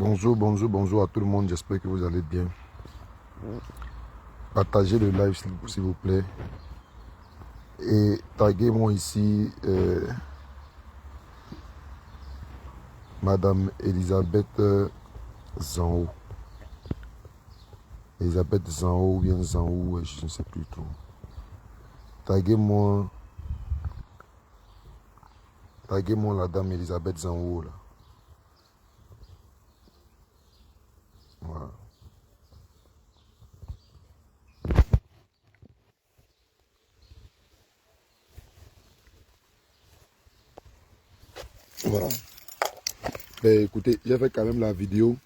Bonjour, bonjour, bonjour à tout le monde. J'espère que vous allez bien. Partagez le live s'il vous plaît. Et taguez-moi ici Madame Elisabeth Zanho. Elisabeth Zanho ou bien Zanho, je ne sais plus trop. Taguez-moi la dame Elisabeth Zanho là. Voilà. Voilà. Ben, écoutez, j'ai fait quand même la vidéo.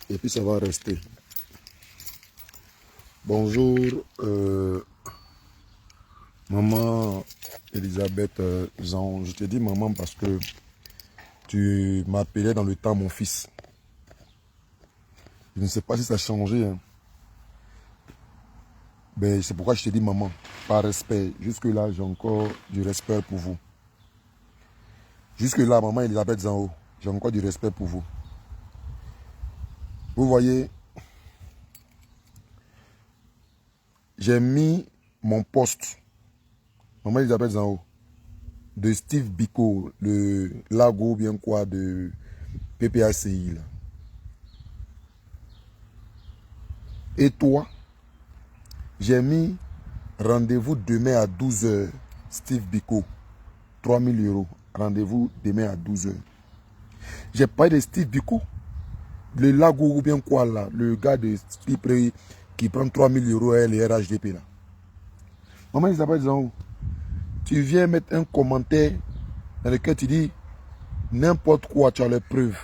Et puis ça va rester. Bonjour, maman Elisabeth Zanho. Je te dis maman parce que tu m'appelais dans le temps mon fils. Je ne sais pas si ça a changé. Hein. Ben, c'est pourquoi je te dis maman. Par respect. Jusque-là, j'ai encore du respect pour vous. Jusque-là, maman Elisabeth Zanho, j'ai encore du respect pour vous. Vous voyez, j'ai mis mon poste, maman Elisabeth Zanho, de Steve Biko, le lago bien quoi de PPACI. Là. Et toi, j'ai mis rendez-vous demain à 12 h. Steve Biko, 3000 €. Rendez-vous demain à 12 h. J'ai parlé de Steve Biko, le lago ou bien quoi là, le gars de qui prend 3000 € et les RHDP là. Maman Elisabeth Zanho, tu viens mettre un commentaire dans lequel tu dis n'importe quoi, tu as les preuves.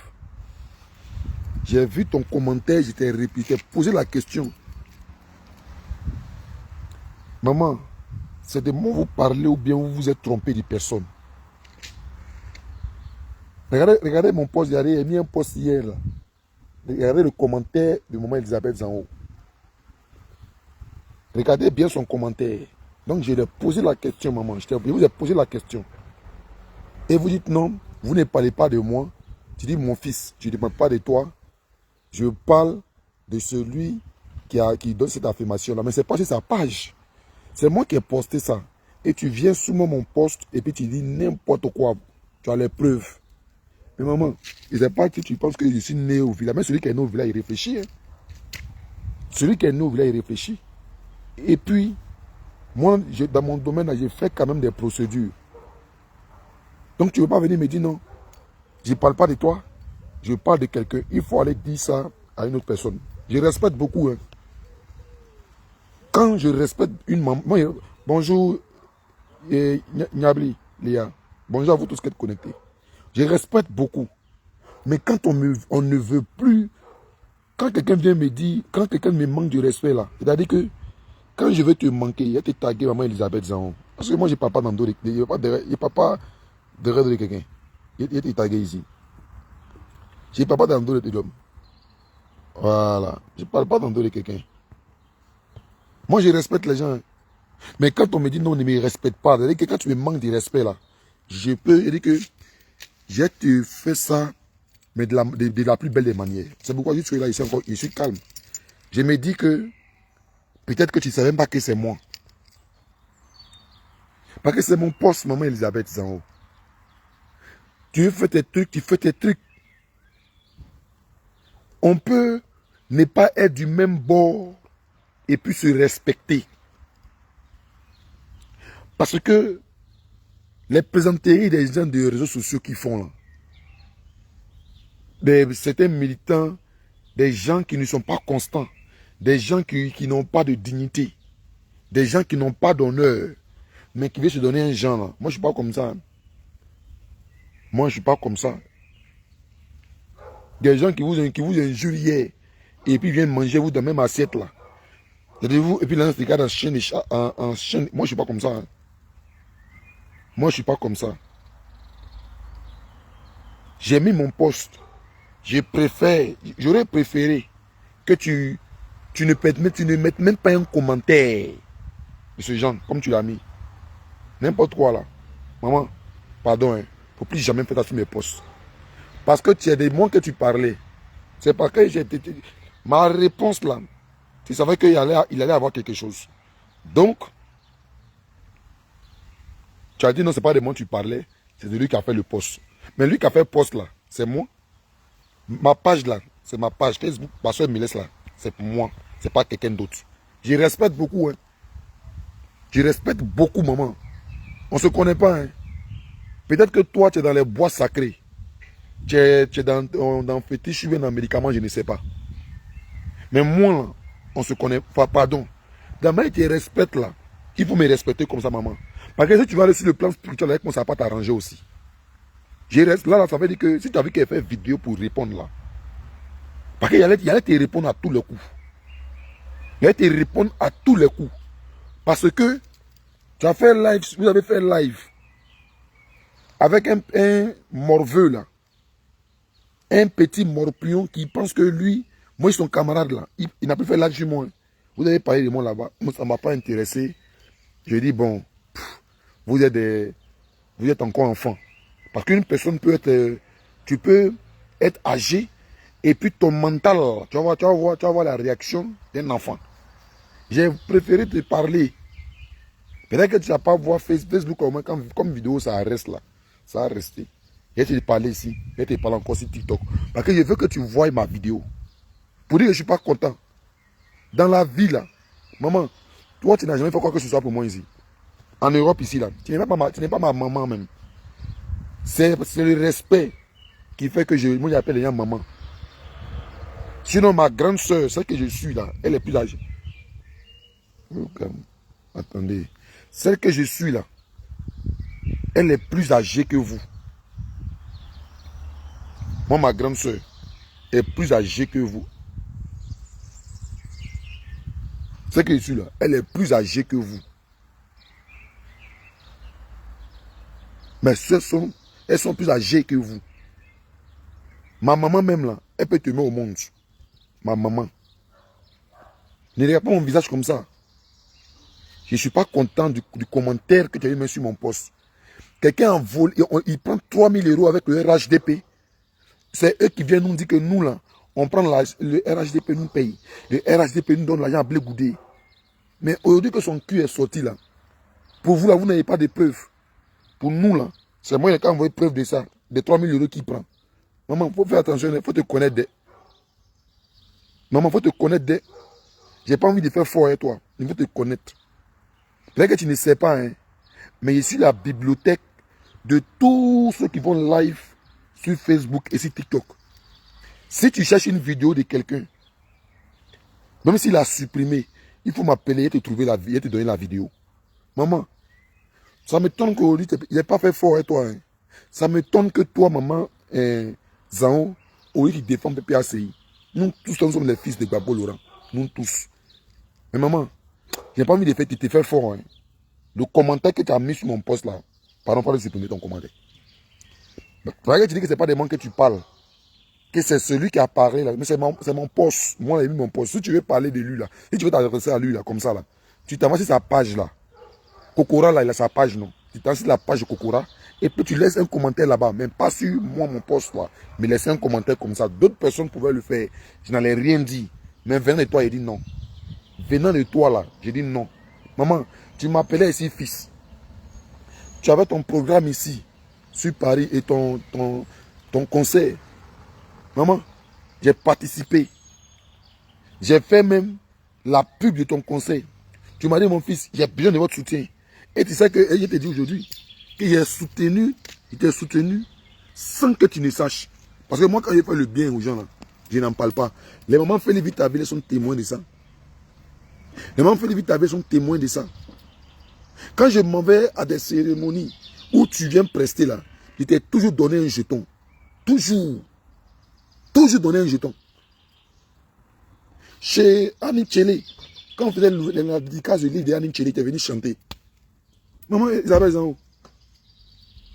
J'ai vu ton commentaire, je t'ai répliqué, posé la question. Maman, c'est de moi vous parler ou bien vous vous êtes trompé de personne. Regardez mon post, j'ai mis un post hier là. Regardez le commentaire de maman Elisabeth Zanho. Regardez bien son commentaire. Donc je lui ai posé la question, maman. Je vous ai posé la question. Et vous dites non, vous ne parlez pas de moi. Tu dis mon fils, je ne parle pas de toi. Je parle de celui qui donne cette affirmation-là. Mais ce n'est pas sur sa page. C'est moi qui ai posté ça. Et tu viens sous mon post et puis tu dis n'importe quoi. Tu as les preuves. Mais maman, je ne sais pas que tu penses que je suis né au village. Mais celui qui est né au village, il réfléchit. Hein. Celui qui est né au village, il réfléchit. Et puis, moi, dans mon domaine, j'ai fait quand même des procédures. Donc, tu ne veux pas venir me dire non. Je ne parle pas de toi. Je parle de quelqu'un. Il faut aller dire ça à une autre personne. Je respecte beaucoup. Hein. Quand je respecte une maman... Bonjour, Nyabli, Léa. Bonjour à vous tous qui êtes connectés. Je respecte beaucoup. Mais quand on ne veut plus... Quand quelqu'un vient me dire... Quand quelqu'un me manque du respect là, c'est-à-dire que quand je vais te manquer, il y a te taguer maman Elisabeth Zanho. Parce que moi, je ne parle pas dans le dos de... Je ne parle pas derrière de quelqu'un. Il y a te taguer ici. Je ne parle pas dans le dos de l'homme. Voilà. Je ne parle pas dans le dos de quelqu'un. Moi, je respecte les gens. Mais quand on me dit non, on ne me respecte pas, c'est-à-dire que quand tu me manques de respect là, je peux dire que j'ai te fait ça, mais de la plus belle des manières. C'est pourquoi je suis là, je suis calme. Je me dis que peut-être que tu ne sais même pas que c'est moi. Parce que c'est mon poste, maman Elisabeth Zanho. Tu fais tes trucs, tu fais tes trucs. On peut ne pas être du même bord et puis se respecter. Parce que les plaisanteries des gens des réseaux sociaux qui font là, certains militants, des gens qui ne sont pas constants, des gens qui n'ont pas de dignité, des gens qui n'ont pas d'honneur, mais qui veulent se donner un genre. Là. Moi, je ne suis pas comme ça. Moi, je ne suis pas comme ça. Des gens qui vous injurient hier, et puis viennent manger vous dans la même assiette là. Et puis là, regarde en chaîne. Moi, je ne suis pas comme ça. Hein. Moi, je ne suis pas comme ça. J'ai mis mon poste. J'aurais préféré que tu ne mettes même pas un commentaire de ce genre, comme tu l'as mis. N'importe quoi là. Maman, pardon, il ne faut plus jamais faire ça sur mes postes. Parce que tu as des mots que tu parlais. C'est parce que j'ai été... Ma réponse là, tu savais qu'il allait avoir quelque chose. Donc, tu as dit non, c'est pas des mots que tu parlais, c'est de lui qui a fait le post. Mais lui qui a fait le post là, c'est moi. Ma page là, c'est ma page Facebook, ma soeur me laisse là, c'est pour moi, c'est pas quelqu'un d'autre. Je respecte beaucoup, hein. Je respecte beaucoup, maman. On se connaît pas, hein. Peut-être que toi, tu es dans les bois sacrés. Tu es dans fétiche ou bien dans médicaments, je ne sais pas. Mais moi, là, on se connaît pas, pardon. Dans ma tu respectes là. Il faut me respecter comme ça, maman. Parce que si tu vas aller sur le plan spirituel avec moi, ça ne va pas t'arranger aussi. Je reste là, ça veut dire que si tu as vu qu'elle fait vidéo pour répondre là, parce qu'il allait te répondre à tous les coups. Il allait te répondre à tous les coups. Parce que tu as fait live, vous avez fait live avec un morveux là. Un petit morpion qui pense que lui, moi, son camarade là, il n'a plus fait live sur moi. Vous avez parlé de moi là-bas, moi, ça ne m'a pas intéressé. Je dis, bon, vous êtes encore enfant. Parce qu'une personne peut être, tu peux être âgé et puis ton mental, tu vas voir la réaction d'un enfant. J'ai préféré te parler. Peut-être que tu ne vas pas voir Facebook comme vidéo, ça reste là. Ça va rester. Je vais te parler ici. Je vais te parler encore sur TikTok. Parce que je veux que tu voies ma vidéo. Pour dire que je ne suis pas content. Dans la vie là, maman, toi tu n'as jamais fait quoi que ce soit pour moi ici. En Europe ici là, tu n'es pas ma maman même. C'est le respect qui fait que moi j'appelle les gens maman. Sinon ma grande soeur, celle que je suis là, elle est plus âgée. Attendez. Celle que je suis là, elle est plus âgée que vous. Moi ma grande soeur est plus âgée que vous. Celle que je suis là, elle est plus âgée que vous. Mais elles sont plus âgées que vous. Ma maman même là, elle peut te mettre au monde. Ma maman. Ne regarde pas mon visage comme ça. Je ne suis pas content du commentaire que tu as mis sur mon post. Quelqu'un en vole, il prend 3000 € avec le RHDP. C'est eux qui viennent nous dire que nous là, on prend le RHDP nous paye. Le RHDP nous donne l'argent à blé goudé. Mais aujourd'hui que son cul est sorti là, pour vous là, vous n'avez pas de preuves. Pour nous là, c'est moi qui ai envoyé preuve de ça, des 3000 € qu'il prend. Maman, il faut faire attention, il faut te connaître. Maman, il faut te connaître. Je n'ai pas envie de faire fort avec toi. Il faut te connaître. Peut-être que tu ne sais pas, hein, mais je suis la bibliothèque de tous ceux qui vont live sur Facebook et sur TikTok. Si tu cherches une vidéo de quelqu'un, même s'il a supprimé, il faut m'appeler et te trouver et te donner la vidéo. Maman, ça m'étonne qu'aujourd'hui, il n'est pas fait fort avec toi. Hein. Ça m'étonne que toi, maman, Zao, aujourd'hui, tu défends PPACI. Nous tous, nous sommes les fils de Gbagbo Laurent. Nous tous. Mais maman, je n'ai pas envie de te faire fort. Hein. Le commentaire que tu as mis sur mon post là, pardon, pas de supprimer ton commentaire. Parce que tu dis que ce n'est pas des mots que tu parles. Que c'est celui qui a parlé là. Mais c'est mon post. Moi, j'ai mis mon post. Si tu veux parler de lui là, si tu veux t'adresser à lui là, comme ça là, tu t'envoies sur sa page là. Kokora là, il a sa page non. Tu t'envoies sur la page de Kokora et puis tu laisses un commentaire là-bas. Même pas sur moi, mon post là. Mais laisse un commentaire comme ça. D'autres personnes pouvaient le faire. Je n'allais rien dire. Mais venant de toi, il dit non. Venant de toi là, j'ai dit non. Maman, tu m'appelais ici fils. Tu avais ton programme ici, sur Paris, et ton concert. Maman, j'ai participé. J'ai fait même la pub de ton conseil. Tu m'as dit, mon fils, j'ai besoin de votre soutien. Et tu sais que je te dis aujourd'hui que j'ai soutenu, il t'a soutenu sans que tu ne saches. Parce que moi, quand je fais le bien aux gens, là, je n'en parle pas. Les mamans Félix Vitaville sont témoins de ça. Les mamans Félix Vitaville sont témoins de ça. Quand je m'en vais à des cérémonies où tu viens prester là, je t'ai toujours donné un jeton. Toujours. Toujours donné un jeton. Chez Annie Tchélé, quand on faisait la dédicace du livre d'Annie Tchélé, tu es venu chanter. Maman Isabelle Zango,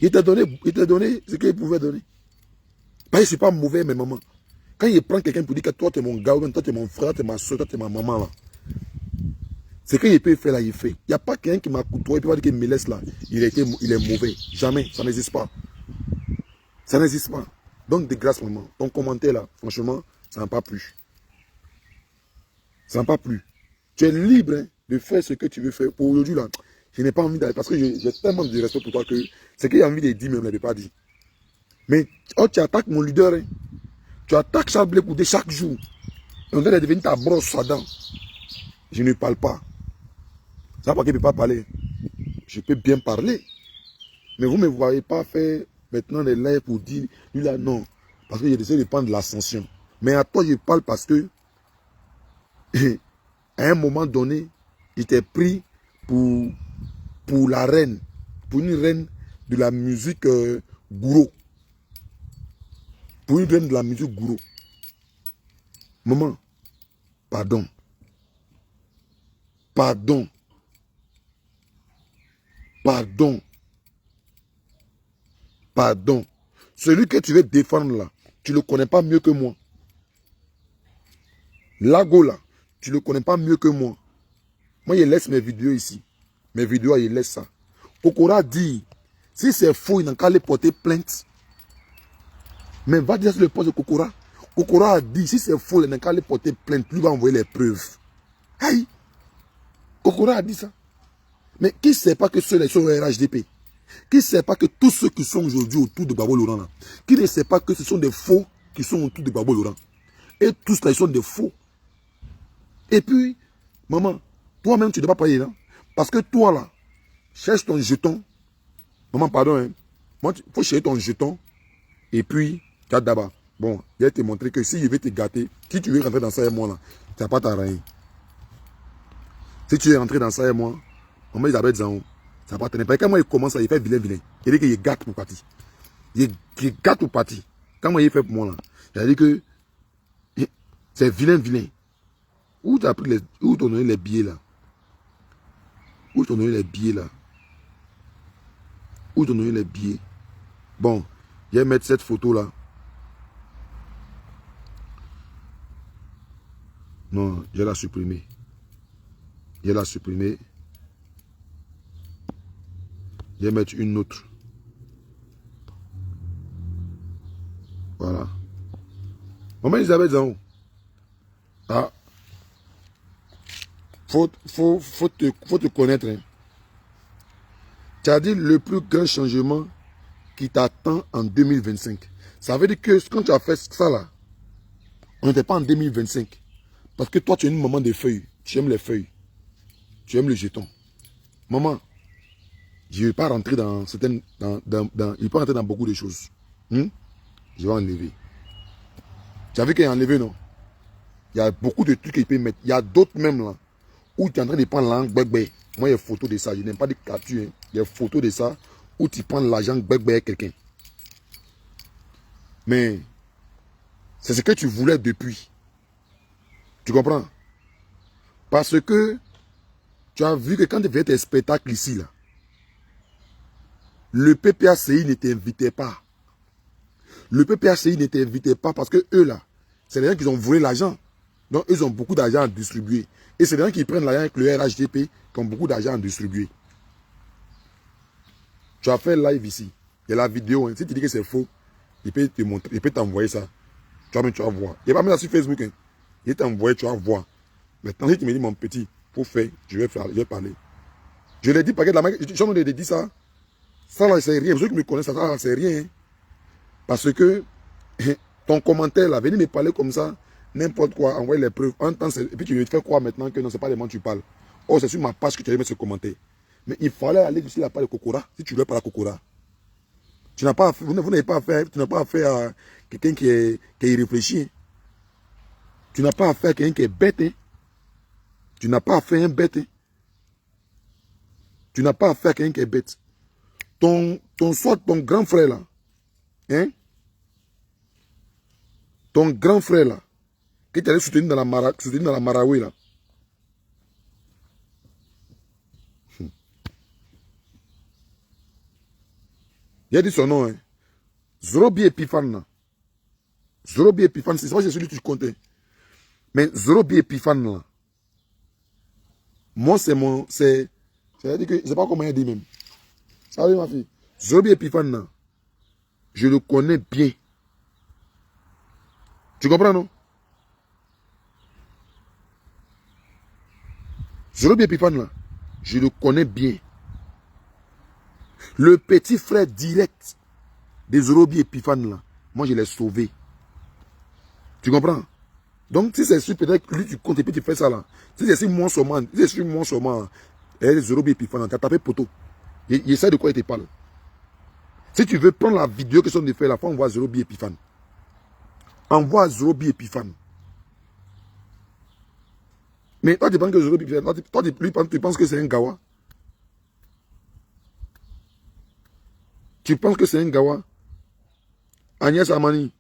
il t'a donné ce qu'il pouvait donner. Parce que je ne suis pas mauvais, mais maman. Quand il prend quelqu'un pour dire que toi, tu es mon gars, toi, tu es mon frère, tu es ma soeur, toi, tu es ma maman là. Ce qu'il peut faire là, il fait. Il n'y a pas quelqu'un qui m'a côtoyé et puis qu'il me laisse là. Il est mauvais. Jamais. Ça n'existe pas. Ça n'existe pas. Donc, de grâce, maman. Ton commentaire là, franchement, ça n'a pas plu. Ça n'a pas plu. Tu es libre hein, de faire ce que tu veux faire. Pour aujourd'hui, là, je n'ai pas envie d'aller. Parce que j'ai tellement de respect pour toi que ce qu'il y a envie de dire, même, je ne l'ai pas dit. Mais oh, tu attaques mon leader. Hein. Tu attaques Charles Blé Koudé chaque jour. Et on doit devenir ta brosse à dents. Je ne parle pas. Ça pas qu'il ne peut pas parler. Je peux bien parler. Mais vous ne me voyez pas faire maintenant des lives pour dire, lui là, non. Parce que j'essaie de prendre l'ascension. Mais à toi, je parle parce que, à un moment donné, j'étais pris pour la reine. Pour une reine de la musique gourou. Pour une reine de la musique gourou. Maman, pardon. Pardon. Pardon. Pardon. Celui que tu veux défendre là, tu ne le connais pas mieux que moi. Lago là, tu ne le connais pas mieux que moi. Moi, je laisse mes vidéos ici. Mes vidéos, je laisse ça. Kokora dit, si c'est faux, il n'a qu'à aller porter plainte. Mais va dire sur le poste de Kokora. Kokora a dit, si c'est faux, il n'a qu'à aller porter plainte. Lui va envoyer les preuves. Aïe. Kokora a dit ça. Mais qui ne sait pas que ceux-là sont au RHDP? Qui ne sait pas que tous ceux qui sont aujourd'hui autour de Gbagbo Laurent, là, qui ne sait pas que ce sont des faux qui sont autour de Gbagbo Laurent? Et tous là, ils sont des faux. Et puis, maman, toi-même, tu ne dois pas payer là. Parce que toi là, cherche ton jeton. Maman, pardon, hein. Moi, il faut chercher ton jeton. Et puis, tu as d'abord. Bon, je vais te montrer que si je vais te gâter, si tu veux rentrer dans ça et moi là, tu n'as pas ta reine. Si tu veux rentrer dans ça et moi, maman Isabelle Zahou, ça va pas tenir. Parce que quand moi il commence à il fait vilain. Il dit qu'il gâte pour partir. Il gâte pour partir. Quand moi il fait pour moi là, il a dit que c'est vilain. Où tu as pris les. Où tu as donné les billets là? Où tu as donné les billets là? Où tu as donné les billets? Bon, je vais mettre cette photo là. Non, je vais la supprimer. Je vais la supprimer. Je vais mettre une autre. Voilà. Maman Isabelle Zahou. Ah. Faut te connaître. Hein. Tu as dit le plus grand changement qui t'attend en 2025. Ça veut dire que quand tu as fait ça là, on n'était pas en 2025. Parce que toi, tu es une maman des feuilles. Tu aimes les feuilles. Tu aimes le jeton. Maman, je ne vais pas rentrer dans certaines. Je ne vais pas rentrer dans beaucoup de choses. Je vais enlever. Tu as vu qu'il a enlevé, non? Il y a beaucoup de trucs qu'il peut mettre. Il y a d'autres même là. Où tu es en train de prendre l'argent gbegbe. Moi, il y a photo de ça. Je n'aime pas de capture. Hein. Il y a photo de ça. Où tu prends l'argent gbegbe à quelqu'un. Mais c'est ce que tu voulais depuis. Tu comprends? Parce que tu as vu que quand tu faisais tes spectacles ici, là, le PPACI ne t'invitait pas. Le PPACI ne t'invitait pas parce que eux, là, c'est les gens qui ont volé l'argent. Donc, ils ont beaucoup d'argent à distribuer. Et c'est les gens qui prennent l'argent avec le RHDP qui ont beaucoup d'argent à distribuer. Tu as fait live ici. Il y a la vidéo. Hein. Si tu dis que c'est faux, il peut te montrer, il peut t'envoyer ça. Toi-même, tu vas voir. Il n'y a pas mis ça sur Facebook. Hein. Il t'envoie, tu vas voir. Maintenant, si tu me dis, mon petit, faut faire, je vais parler. Je l'ai dit, parce que la mec, j'en ai dit ça. Ça, là, c'est rien. Ceux qui me connaissent, ça, là, c'est rien. Hein. Parce que ton commentaire, là, venez me parler comme ça, n'importe quoi, envoyer les preuves. Et puis tu me fais croire maintenant que non, c'est pas les mots que tu parles. Oh, c'est sur ma page que tu allais mettre ce commentaire. Mais il fallait aller sur la page de Kokora, si tu veux pas la Kokora. Tu n'as pas, vous n'avez pas affaire, tu n'as pas affaire à quelqu'un qui est irréfléchi. Tu n'as pas affaire à quelqu'un qui est bête. Hein. Tu n'as pas affaire à un bête. Hein. Tu n'as pas affaire à quelqu'un qui est bête. Ton grand frère là, hein? Ton grand frère là, qui t'allait soutenir dans la Marawi là. Il a dit son nom, hein. Zorobi Epiphane là. Zorobi Epiphane, c'est vrai que c'est celui que tu comptais. Mais Zorobi Epiphane là. Moi c'est mon. C'est-à-dire que je ne sais pas comment il dit même. Ça va ma fille. Zorobi Epiphane là. Je le connais bien. Tu comprends, non? Zorobi Epiphane, là, je le connais bien. Le petit frère direct des Zorobi Epiphane, là, moi, je l'ai sauvé. Tu comprends? Donc, si c'est sûr, peut-être que lui, tu comptes et puis tu fais ça, là. Si c'est sûr, moi seulement, si c'est sûr, moi seulement, les Zorobi Epiphane, tu as tapé poteau. Il sait de quoi il te parle. Si tu veux prendre la vidéo que sont de faire, la fois, on voit Zorobi Epiphane. Envoie Zorobi Epiphane. Mais toi, tu penses que Zorobi Epiphane, toi, tu penses que c'est un gawa? Tu penses que c'est un gawa? Agnès Amani,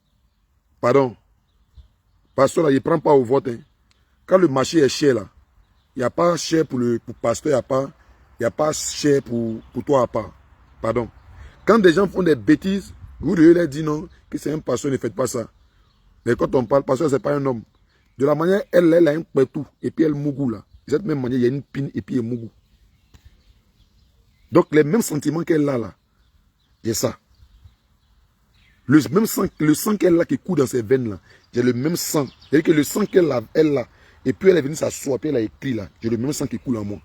pardon. Pasteur, là, il ne prend pas au vote. Hein. Quand le marché est cher, là, il n'y a pas cher pour le pasteur, il n'y a pas cher pour toi à part. Pardon. Quand des gens font des bêtises, vous devez leur dire non, que c'est un pasteur, ne faites pas ça. Mais quand on parle, pasteur, ce n'est pas un homme. De la manière, elle a un pétou, et puis elle mougou là. De cette même manière, il y a une pine, et puis elle mougou. Donc, les mêmes sentiments qu'elle a là, j'ai ça. Le même sang, le sang qu'elle a qui coule dans ses veines là, j'ai le même sang. C'est-à-dire que le sang qu'elle a, et puis elle est venue s'asseoir, puis elle a écrit là, j'ai le même sang qui coule en moi.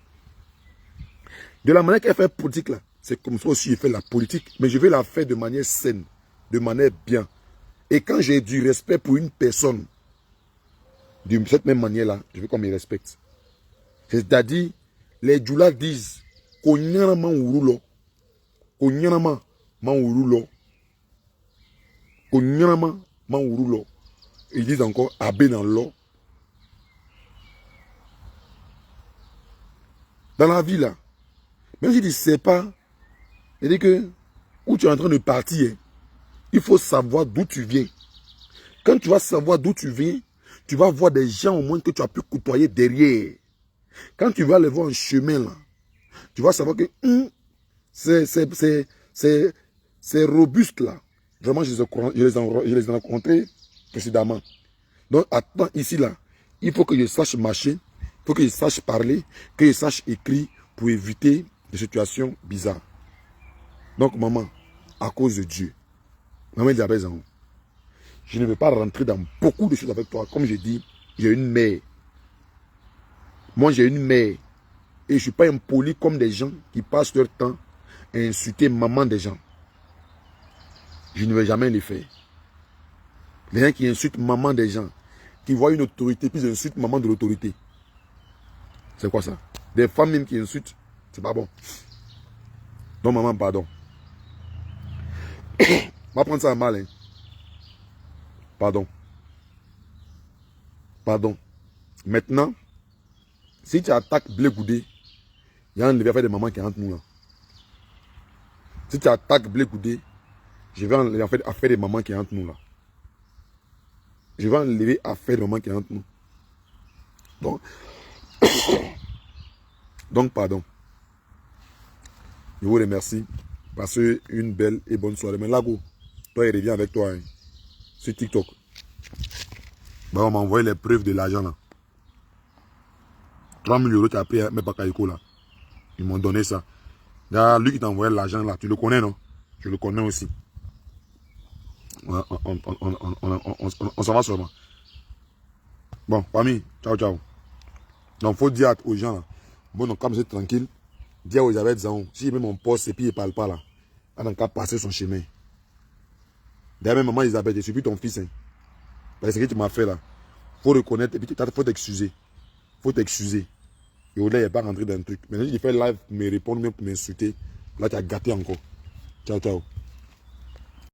De la manière qu'elle fait politique là, c'est comme ça aussi je fais la politique, mais je vais la faire de manière saine, de manière bien. Et quand j'ai du respect pour une personne, de cette même manière-là, je veux qu'on me respecte. C'est-à-dire, les Djoula disent Konyanama Urulo. Konyanama Urulo. Konyanama Urulo. Ils disent encore Abé dans l'eau. Dans la vie là, même si tu ne sais pas, c'est-à-dire que où tu es en train de partir, il faut savoir d'où tu viens. Quand tu vas savoir d'où tu viens, tu vas voir des gens au moins que tu as pu côtoyer derrière. Quand tu vas aller voir un chemin là, tu vas savoir que c'est robuste là. Vraiment, je les ai rencontrés précédemment. Donc, attends, ici là, il faut que je sache marcher, il faut que je sache parler, que je sache écrire pour éviter des situations bizarres. Donc, maman, à cause de Dieu, maman, il y a raison. Je ne veux pas rentrer dans beaucoup de choses avec toi. Comme je dis, j'ai une mère. Moi, j'ai une mère. Et je ne suis pas impoli comme des gens qui passent leur temps à insulter maman des gens. Je ne vais jamais le faire. Les gens qui insultent maman des gens, qui voient une autorité, puis ils insultent maman de l'autorité. C'est quoi ça? Des femmes même qui insultent, c'est pas bon. Donc maman, pardon. On va prendre ça à mal. Hein. Pardon. Pardon. Maintenant, si tu attaques Blé Goudé, il y a un affaire de maman qui est entre nous là. Si tu attaques Blé Goudé, je vais enlever affaire de maman qui est entre nous là. Je vais enlever affaire de maman qui est entre nous. Donc pardon. Je vous remercie. Passez une belle et bonne soirée. Mais Lago, toi, il revient avec toi hein, sur TikTok. Bah, on m'a envoyé les preuves de l'argent là. 3 000 euros, tu as pris mes Bakayoko là. Ils m'ont donné ça. Là, lui qui t'a envoyé l'argent là, tu le connais non? Je le connais aussi. On s'en va seulement. Bon, famille, ciao, ciao. Donc, il faut dire aux gens là, bon, donc, comme c'est tranquille, dire aux Elisabeth Zahon, si je mets mon poste et puis il ne parle pas là, il n'a qu'à passer son chemin. D'ailleurs, maman Elisabeth, je suis plus ton fils. Hein. Parce que ce que tu m'as fait là, il faut reconnaître et puis il faut t'excuser. Il faut t'excuser. Et au-delà, il n'est pas rentré dans un truc. Maintenant, si tu fais live pour me répondre, même pour m'insulter, là, tu as gâté encore. Ciao, ciao.